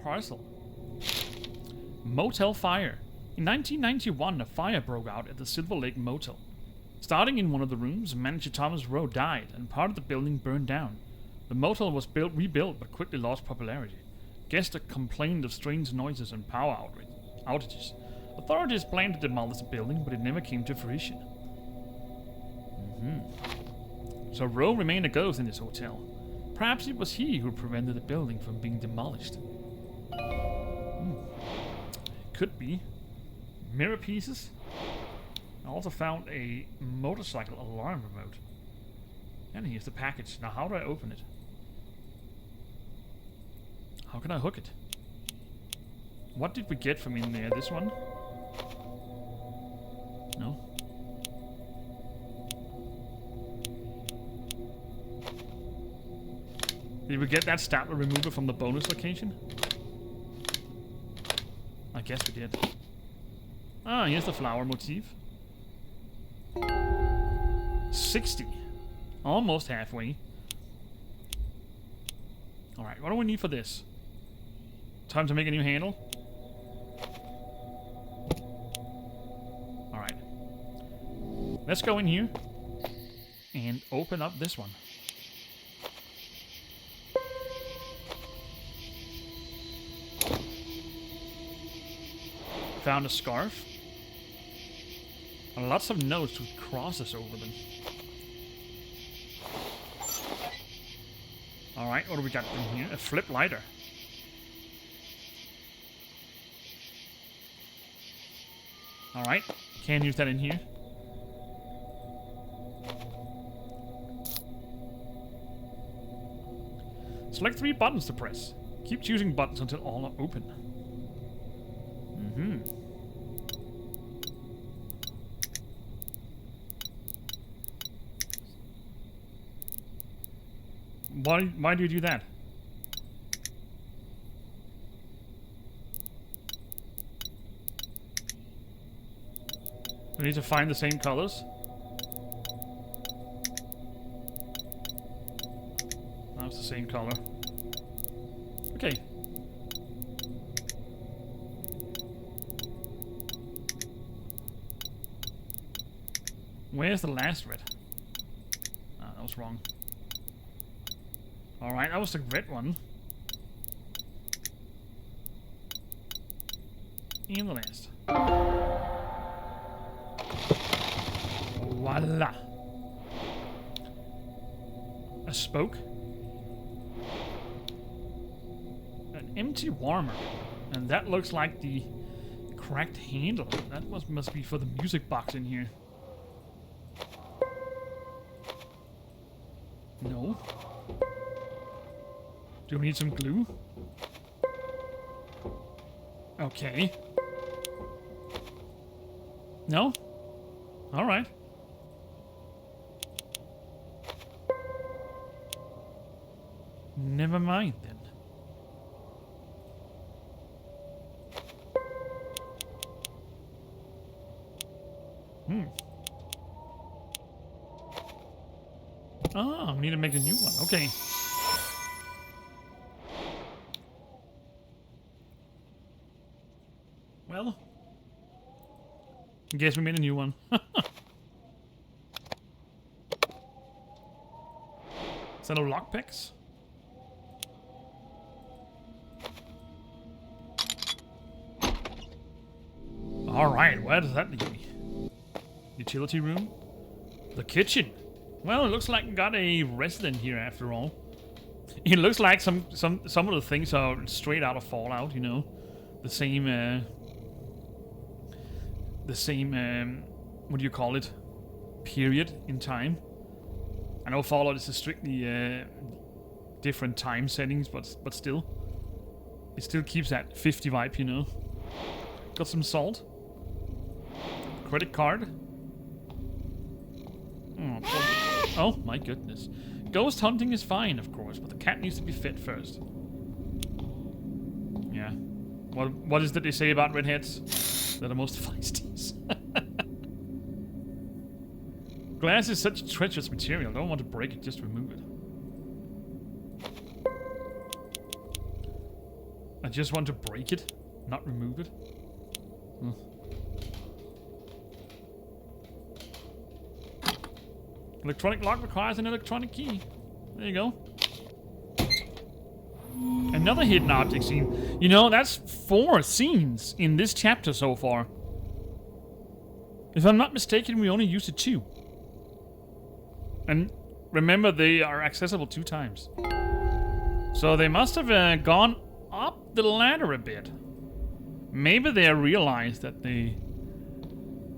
parcel. Motel fire. In 1991, a fire broke out at the Silver Lake Motel. Starting in one of the rooms, manager Thomas Rowe died, and part of the building burned down. The motel was rebuilt, but quickly lost popularity. Guests complained of strange noises and power outages. Authorities planned to demolish the building, but it never came to fruition. So Rowe remained a ghost in this hotel. Perhaps it was he who prevented the building from being demolished. Could be. Mirror pieces. I also found a motorcycle alarm remote. And here's the package. Now how do I open it? How can I hook it? What did we get from in there? This one? No? Did we get that stapler remover from the bonus location? I guess we did. Ah, here's the flower motif. 60. Almost halfway. Alright, what do we need for this? Time to make a new handle? Alright. Let's go in here and open up this one. Found a scarf. And lots of notes with crosses over them. Alright, what do we got in here? A flip lighter. Alright, can't use that in here. Select 3 buttons to press. Keep choosing buttons until all are open. Why do you do that? We need to find the same colors. That's the same color. Okay. Where's the last red? Ah, that was wrong. Alright, that was the red one. And the last. Voila! A spoke. An empty warmer. And that looks like the cracked handle. That must be for the music box in here. No. Do we need some glue? Okay. No? Alright. Never mind then. Ah, we need to make a new one. Okay. Well, I guess we made a new one. Is that no lockpicks? Alright, where does that lead me? Utility room? The kitchen? Well, it looks like we got a resident here after all. It looks like some of the things are straight out of Fallout, you know. The same, what do you call it? Period in time. I know Fallout is a strictly different time settings, but still. It still keeps that 50 vibe, you know. Got some salt. Credit card. Oh my goodness. Ghost hunting is fine, of course, but the cat needs to be fed first. Yeah. What is that they say about redheads? They're the most feisties. Glass is such treacherous material. I don't want to break it, just remove it. I just want to break it, not remove it. Hmm. Electronic lock requires an electronic key. There you go. Another hidden object scene. You know, that's 4 scenes in this chapter so far. If I'm not mistaken, we only used it 2. And remember, they are accessible 2 times. So they must have gone up the ladder a bit. Maybe they realized that the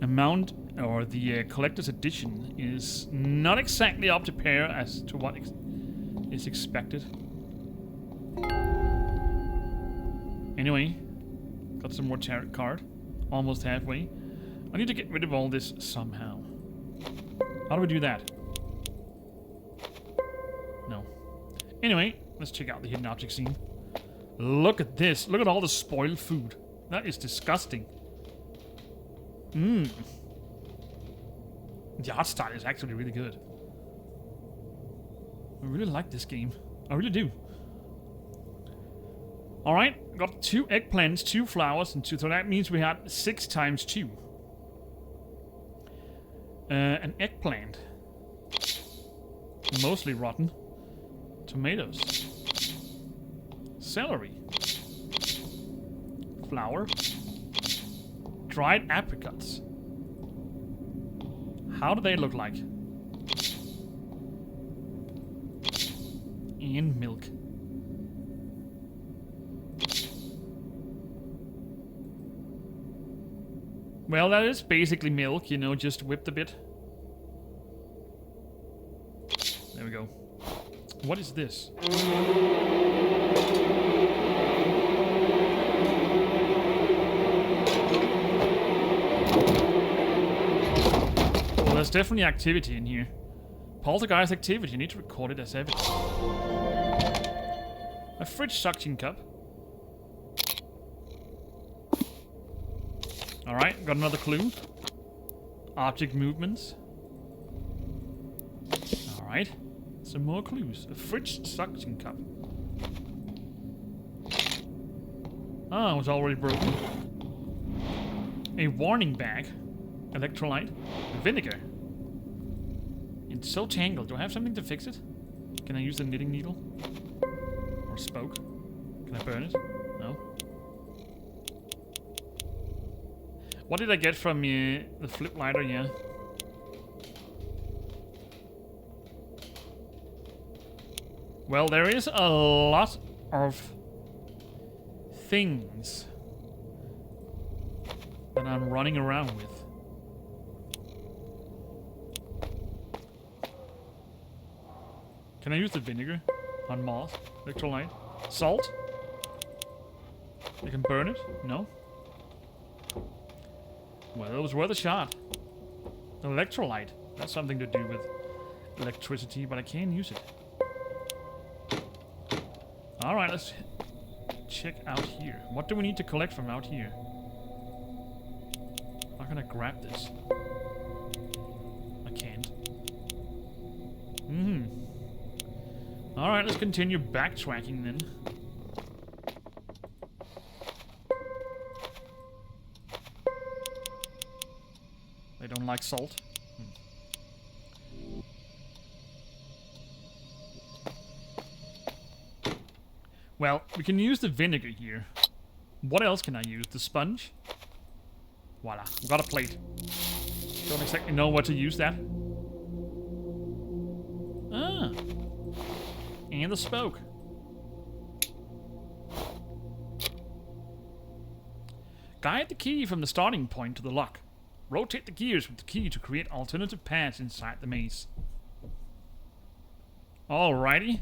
amount or the collector's edition is not exactly up to par as to what is expected. Anyway, got some more tarot card. Almost halfway. I need to get rid of all this somehow. How do we do that? No. Anyway, let's check out the hidden object scene. Look at this. Look at all the spoiled food. That is disgusting. Mmm. The art style is actually really good. I really like this game. I really do. Alright, got 2 eggplants, 2 flowers, and 2. So that means we had 6 times 2. An eggplant. Mostly rotten. Tomatoes. Celery. Flour. Dried apricots. How do they look like? And milk. Well, that is basically milk, you know, just whipped a bit. There we go. What is this? Well, there's definitely activity in here. Poltergeist activity, you need to record it as evidence. A fridge suction cup. Alright, got another clue. Object movements. Alright, some more clues. A fridge suction cup. Ah, it was already broken. A warning bag. Electrolyte. Vinegar. It's so tangled. Do I have something to fix it? Can I use the knitting needle? Or spoke? Can I burn it? No. What did I get from the flip lighter? Yeah. Well, there is a lot of things that I'm running around with. Can I use the vinegar on moth? Electrolyte? Salt? I can burn it? No? Well, it was worth a shot. Electrolyte. That's something to do with electricity, but I can't use it. Alright, let's check out here. What do we need to collect from out here? I'm gonna grab this. I can't. Alright, let's continue backtracking then. They don't like salt. Well, we can use the vinegar here. What else can I use? The sponge? Voila, we got a plate. Don't exactly know what to use that. Ah. And the spoke. Guide the key from the starting point to the lock. Rotate the gears with the key to create alternative paths inside the maze. Alrighty.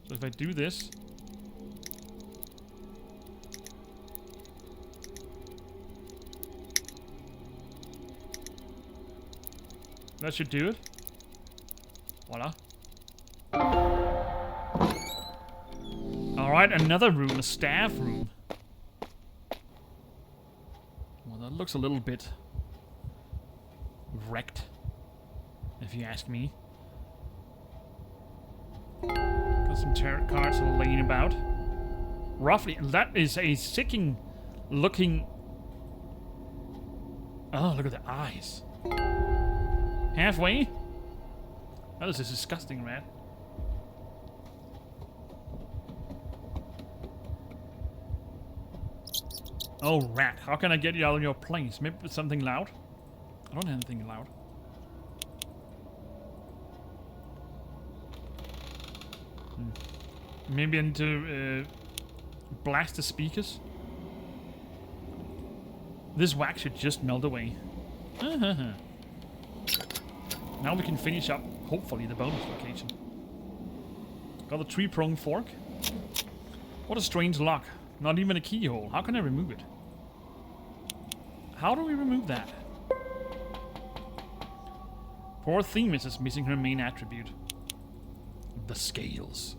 So if I do this... that should do it. Voila. Alright, another room, a staff room. Well, that looks a little bit wrecked, if you ask me. Some tarot cards are laying about. Roughly, that is a sicking looking... Oh, look at the eyes. Halfway? Oh, this is disgusting, rat. Oh, rat, how can I get you out of your place? Maybe with something loud? I don't have anything loud. Maybe I need to blast the speakers. This wax should just melt away. Now we can finish up, hopefully, the bonus location. Got a 3-pronged fork. What a strange lock. Not even a keyhole. How can I remove it? How do we remove that? Poor Themis is missing her main attribute. The scales.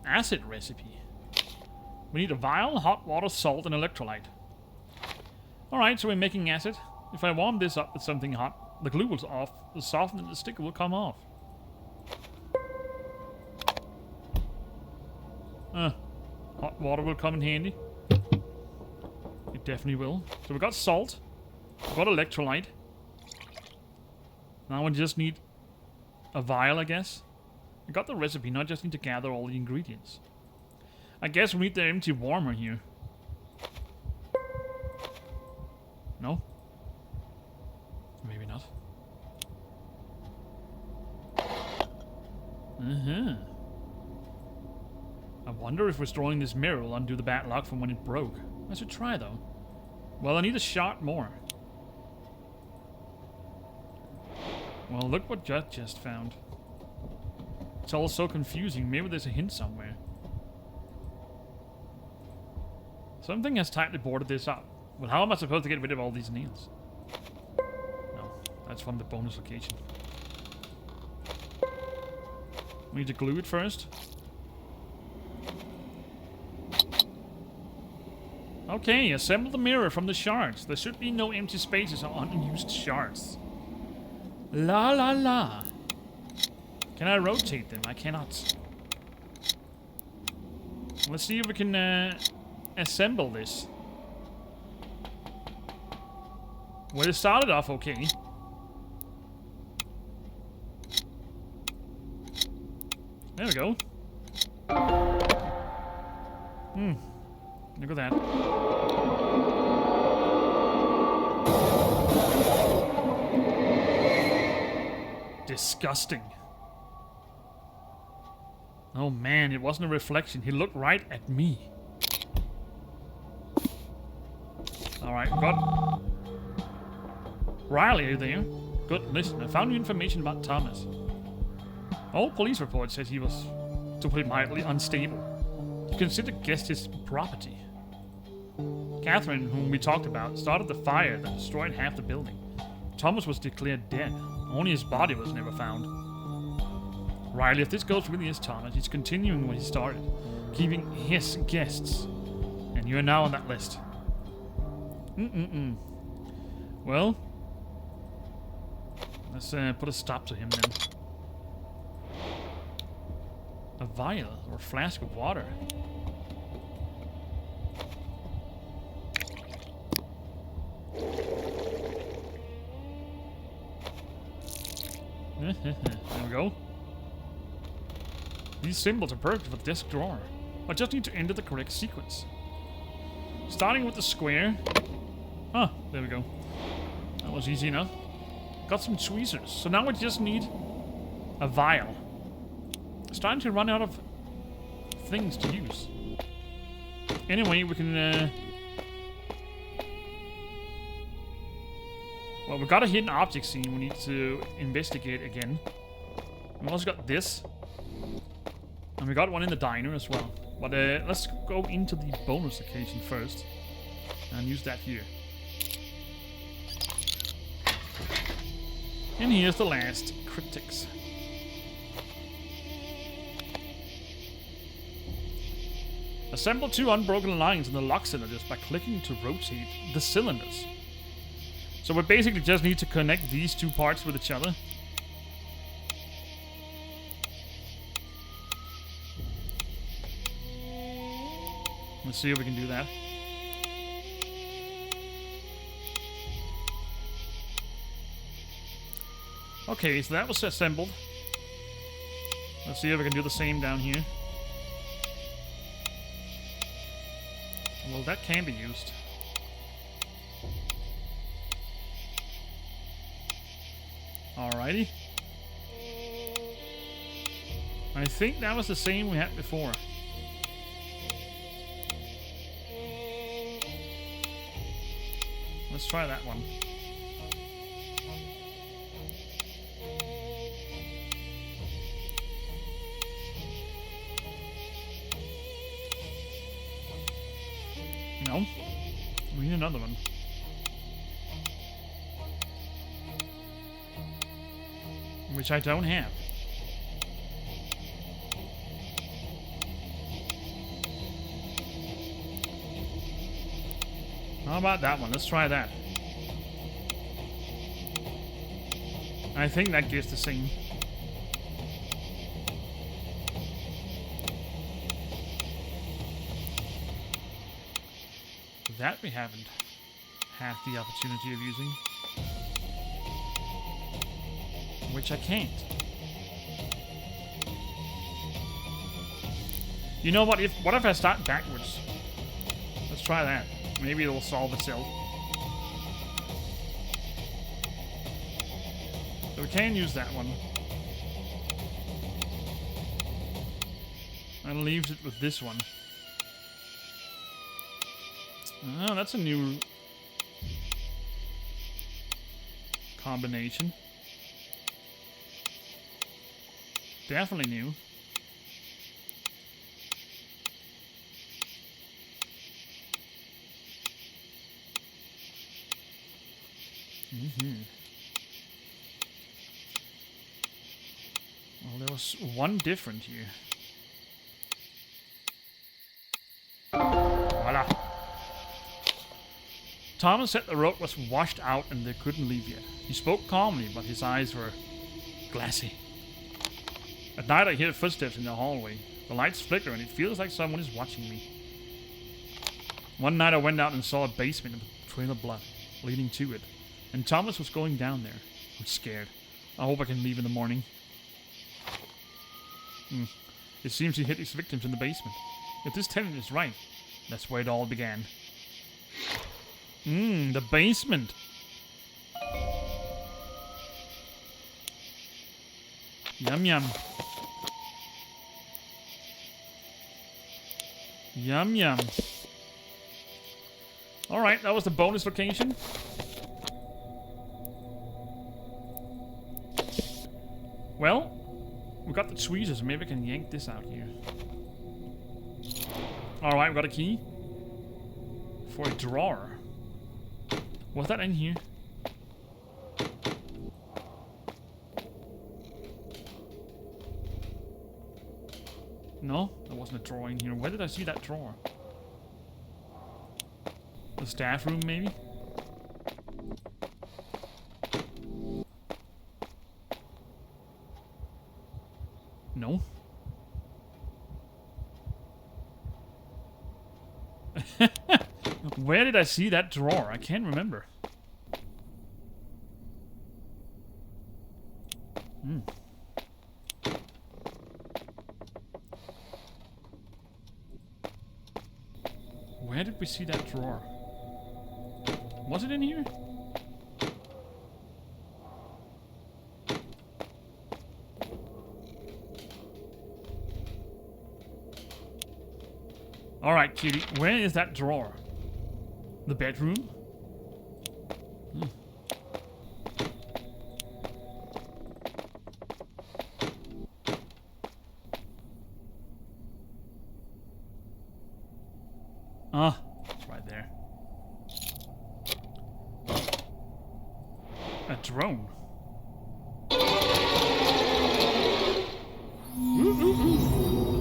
Acid recipe. We need a vial, hot water, salt, and electrolyte. Alright, so we're making acid. If I warm this up with something hot, the glue will off, the soften and the sticker will come off. Hot water will come in handy. It definitely will. So we got salt. We got electrolyte. Now we just need a vial, I guess. I got the recipe, now I just need to gather all the ingredients. I guess we need the empty warmer here. No? Maybe not. I wonder if restoring this mirror will undo the bad luck from when it broke. I should try though. Well, I need a shot more. Well, look what Judd just found. It's all so confusing. Maybe there's a hint somewhere. Something has tightly boarded this up. Well, how am I supposed to get rid of all these nails? No, that's from the bonus location. We need to glue it first. Okay, assemble the mirror from the shards. There should be no empty spaces or unused shards. La la la. Can I rotate them? I cannot. Let's see if we can assemble this. Well, it started off okay. There we go. Look at that. Disgusting. Oh man, it wasn't a reflection. He looked right at me. Alright, got... Riley, are you there? Good, listen, I found new information about Thomas. Old police report says he was, to put it mildly, unstable. You consider guest his property. Catherine, whom we talked about, started the fire that destroyed half the building. Thomas was declared dead. Only his body was never found. Riley, if this ghost really is Thomas, he's continuing what he started, keeping his guests. And you're now on that list. Well, let's put a stop to him then. A vial or a flask of water. There we go. These symbols are perfect for the desk drawer. I just need to enter the correct sequence. Starting with the square. Ah, there we go. That was easy enough. Got some tweezers. So now we just need a vial. Starting to run out of things to use. Anyway, we can... Well, we got a hidden object scene we need to investigate again. We also got this. And we got one in the diner as well. But let's go into the bonus location first. And use that here. And here's the last cryptics. Assemble 2 unbroken lines in the lock cylinders by clicking to rotate the cylinders. So we basically just need to connect these two parts with each other. Let's see if we can do that. Okay, so that was assembled. Let's see if we can do the same down here. Well, that can be used. Alrighty. I think that was the same we had before. Let's try that one. No. We need another one. Which I don't have. How about that one? Let's try that. I think that gives the same. That we haven't had the opportunity of using. Which I can't. You know what? What if I start backwards? Let's try that. Maybe it'll solve itself. So we can use that one. And leaves it with this one. Oh, that's a new combination. Definitely new. Well, there was one different here. Voila. Thomas said the road was washed out and they couldn't leave yet. He spoke calmly, but his eyes were glassy. At night I hear footsteps in the hallway. The lights flicker and it feels like someone is watching me. One night I went out and saw a basement with a trail of blood leading to it. And Thomas was going down there. I'm scared. I hope I can leave in the morning. It seems he hid his victims in the basement. If this tenant is right, that's where it all began. The basement. Yum yum. Yum yum. Alright, that was the bonus location. Well, we got the tweezers, maybe I can yank this out here. Alright, we got a key. For a drawer. Was that in here? No, there wasn't a drawer in here. Where did I see that drawer? The staff room, maybe? No. Where did I see that drawer? I can't remember. Where did we see that drawer? Was it in here? Alright, kitty. Where is that drawer? The bedroom? Ah, it's right there. A drone.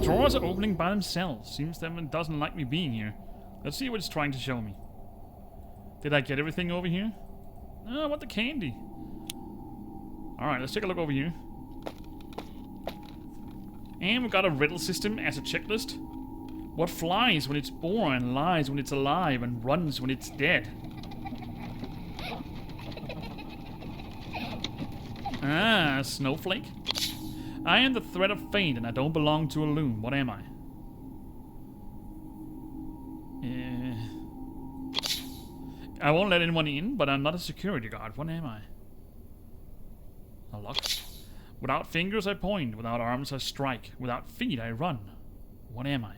The drawers are opening by themselves. Seems them doesn't like me being here. Let's see what it's trying to show me. Did I get everything over here? Oh, I want the candy. Alright, let's take a look over here. And we've got a riddle system as a checklist. What flies when it's born, lies when it's alive, and runs when it's dead? Ah, snowflake. I am the thread of fate and I don't belong to a loom. What am I? I won't let anyone in, but I'm not a security guard. What am I? A lock. Without fingers I point, without arms I strike, without feet I run. What am I?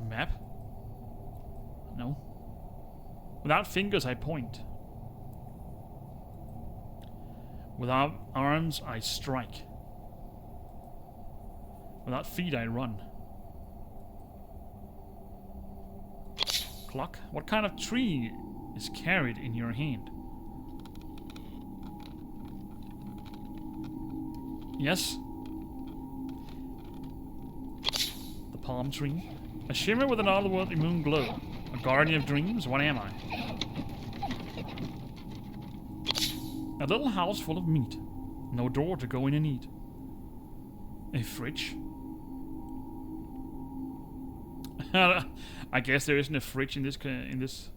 Map? No. Without fingers I point. Without arms I strike. Without feet I run. Clock? What kind of tree is carried in your hand? Yes? The palm tree? A shimmer with an otherworldly moon glow. A guardian of dreams? What am I? A little house full of meat. No door to go in and eat. A fridge? I guess there isn't a fridge in this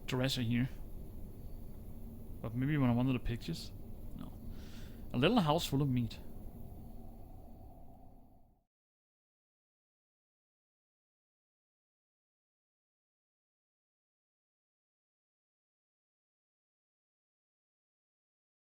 dresser here. But maybe one of the pictures? No. A little house full of meat.